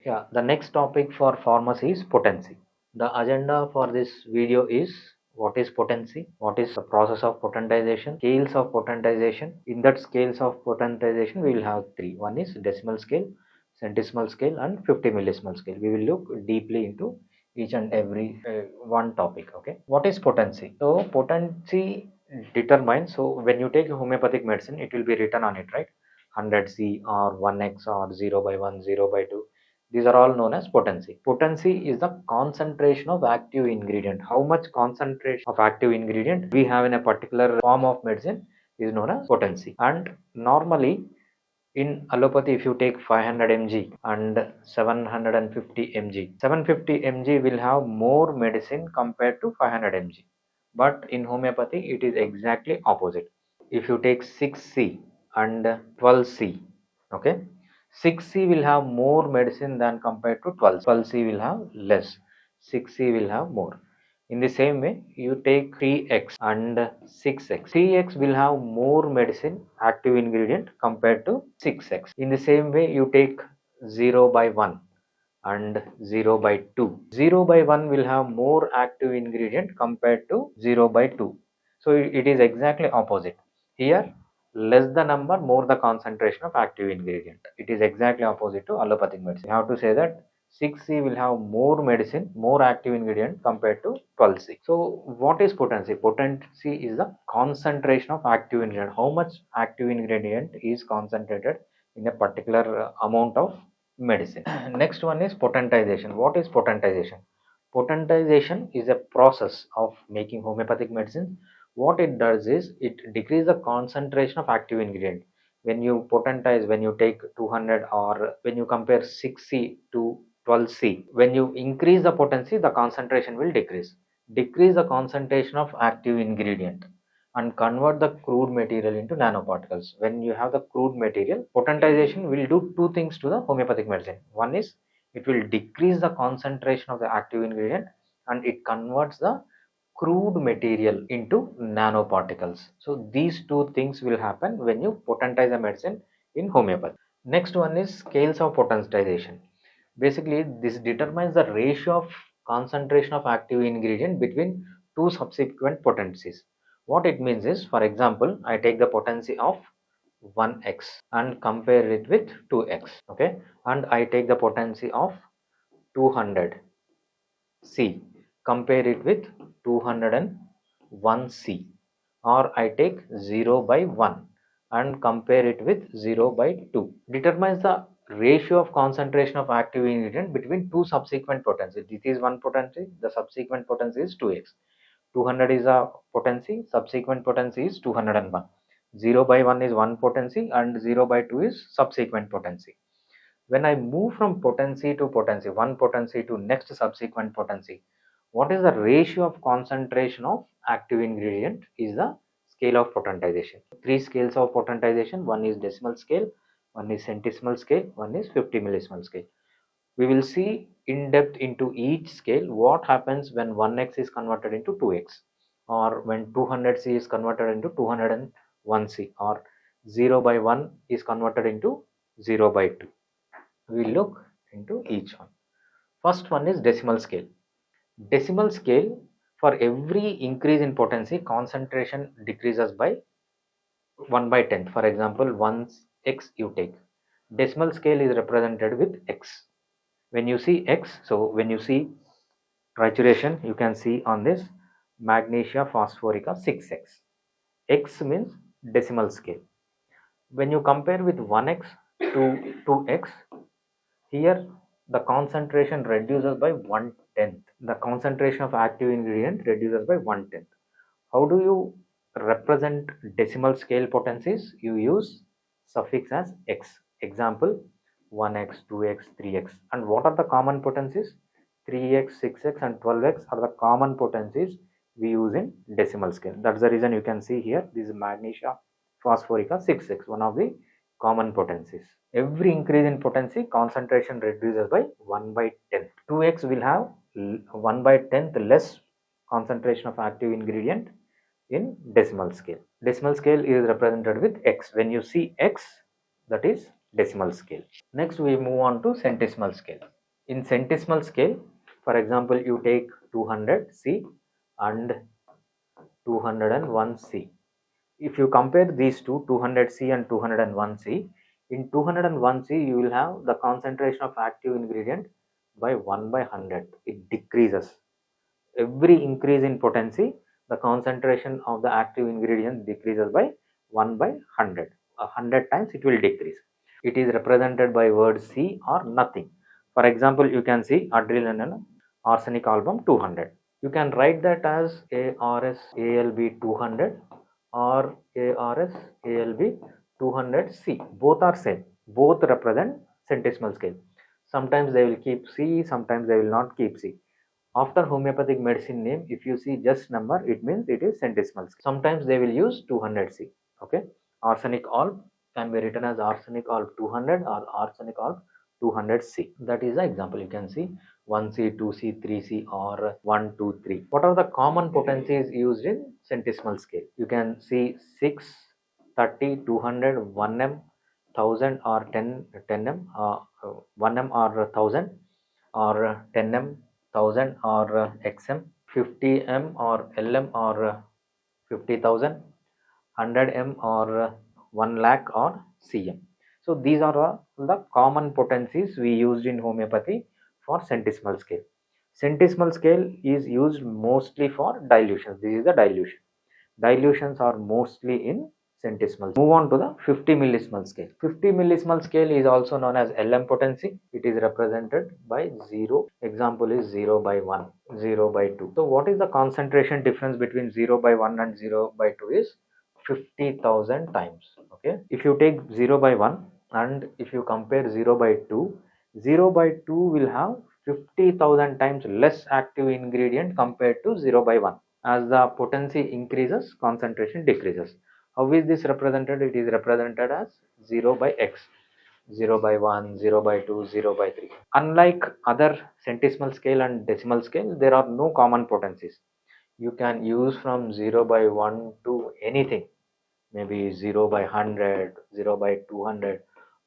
Yeah, the next topic for pharmacy is potency. The agenda for this video is what is potency, what is the process of potentization, scales of potentization. In that scales of potentization, we will have three. One is decimal scale, centesimal scale, and 50 millisimal scale. We will look deeply into each and every one topic. Okay, what is potency? So potency determines. So when you take a homeopathic medicine, it will be written on it, right? 100C or 1x or 0 by 1, 0 by 2. These are all known as potency. Potency is the concentration of active ingredient. How much concentration of active ingredient we have in a particular form of medicine is known as potency. And normally in allopathy, if you take 500 mg and 750 mg, 750 mg will have more medicine compared to 500 mg. But in homeopathy, it is exactly opposite. If you take 6C and 12C, okay, 6C will have more medicine than compared to 12C will have less, 6C will have more. In the same way, you take 3x and 6x. 3x will have more medicine active ingredient compared to 6x. In the same way, you take 0 by 1 and 0 by 2. 0 by 1 will have more active ingredient compared to 0 by 2. So it is exactly opposite. Here, less the number, more the concentration of active ingredient. It is exactly opposite to allopathic medicine. You have to say that 6C will have more medicine, more active ingredient compared to 12C. So what is potency? Potency is the concentration of active ingredient. How much active ingredient is concentrated in a particular amount of medicine. Next one is potentization. What is potentization? Potentization is a process of making homeopathic medicine. What it does is it decreases the concentration of active ingredient. When you potentize, when you take 200 or when you compare 6C to 12C, when you increase the potency, the concentration will decrease. Decrease the concentration of active ingredient and convert the crude material into nanoparticles. When you have the crude material, potentization will do two things to the homeopathic medicine. One is it will decrease the concentration of the active ingredient and it converts the crude material into nanoparticles. So these two things will happen when you potentize a medicine in homeopathy. Next one is scales of potentization. Basically, this determines the ratio of concentration of active ingredient between two subsequent potencies. What it means is, for example, I take the potency of 1x and compare it with 2x, okay, and I take the potency of 200 C, compare it with 201 C, or I take 0 by 1 and compare it with 0 by 2. Determines the ratio of concentration of active ingredient between two subsequent potencies. This is one potency, the subsequent potency is 2x. 200 is a potency, subsequent potency is 201. 0 by 1 is one potency and 0 by 2 is subsequent potency. When I move from potency to potency, one potency to next subsequent potency, what is the ratio of concentration of active ingredient is the scale of potentization. Three scales of potentization, one is decimal scale, one is centesimal scale, one is 50 millisimal scale. We will see in depth into each scale what happens when 1x is converted into 2x, or when 200C is converted into 201C, or 0 by 1 is converted into 0 by 2. We look into each one. First one is decimal scale. Decimal scale, for every increase in potency, concentration decreases by 1 by 10. For example, once x you take. Decimal scale is represented with x. When you see x, so when you see trituration, you can see on this magnesia phosphorica 6x. X means decimal scale. When you compare with 1x to 2x, here the concentration reduces by 1/10. The concentration of active ingredient reduces by 1/10. How do you represent decimal scale potencies? You use suffix as x. Example 1x, 2x, 3x. And what are the common potencies? 3x, 6x and 12x are the common potencies we use in decimal scale. That's the reason you can see here this is magnesia phosphorica 6x, one of the common potencies. Every increase in potency, concentration reduces by 1 by 10. 2x will have 1 by 10th less concentration of active ingredient in decimal scale. Decimal scale is represented with x. When you see x, that is decimal scale. Next we move on to centesimal scale. In centesimal scale, for example, you take 200C and 201C. If you compare these two, 200C and 201C, in 201C you will have the concentration of active ingredient by 1 by 100. It decreases. Every increase in potency, the concentration of the active ingredient decreases by 1 by 100. 100 times it will decrease. It is represented by word C or nothing. For example, you can see adrenaline arsenic album 200. You can write that as ARS ALB 200 or ARS ALB 200C. Both are same. Both represent centesimal scale. Sometimes they will keep C, sometimes they will not keep C. After homeopathic medicine name, if you see just number, it means it is centesimal scale. Sometimes they will use 200C. Okay, arsenic alb can be written as arsenic alb 200 or arsenic alb 200C. That is the example. You can see 1C, 2C, 3C or 1, 2, 3. What are the common potencies used in centesimal scale? You can see 6, 30, 200, 1M, 1000 or 10M, 1M or 1000 or 10M, 1000 or XM, 50M or LM or 50,000, 100M or 1 lakh or CM. So these are the common potencies we used in homeopathy for centesimal scale. Centesimal scale is used mostly for dilutions. This is the dilution. Dilutions are mostly in centesimal. Move on to the 50 millisimal scale. 50 millisimal scale is also known as LM potency. It is represented by 0. Example is 0 by 1, 0 by 2. So what is the concentration difference between 0 by 1 and 0 by 2 is 50,000 times. Okay, if you take 0 by 1 and if you compare 0 by 2, 0 by 2 will have 50,000 times less active ingredient compared to 0 by 1. As the potency increases, concentration decreases. How is this represented? It is represented as 0 by x, 0 by 1, 0 by 2, 0 by 3. Unlike other centesimal scale and decimal scale, there are no common potencies. You can use from 0 by 1 to anything, maybe 0 by 100, 0 by 200.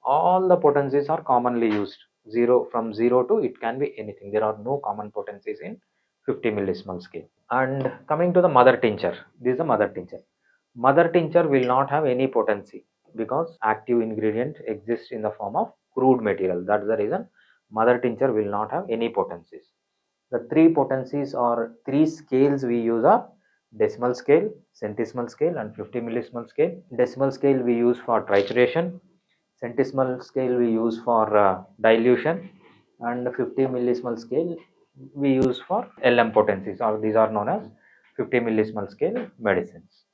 All the potencies are commonly used. From 0 to it can be anything. There are no common potencies in 50 millisimal scale. And coming to the mother tincture, this is the mother tincture. Mother tincture will not have any potency because active ingredient exists in the form of crude material. That's the reason mother tincture will not have any potencies. The three potencies or three scales we use are decimal scale, centesimal scale and 50 millisimal scale. Decimal scale we use for trituration, centesimal scale we use for dilution, and 50 millisimal scale we use for LM potencies, or these are known as 50 millisimal scale medicines.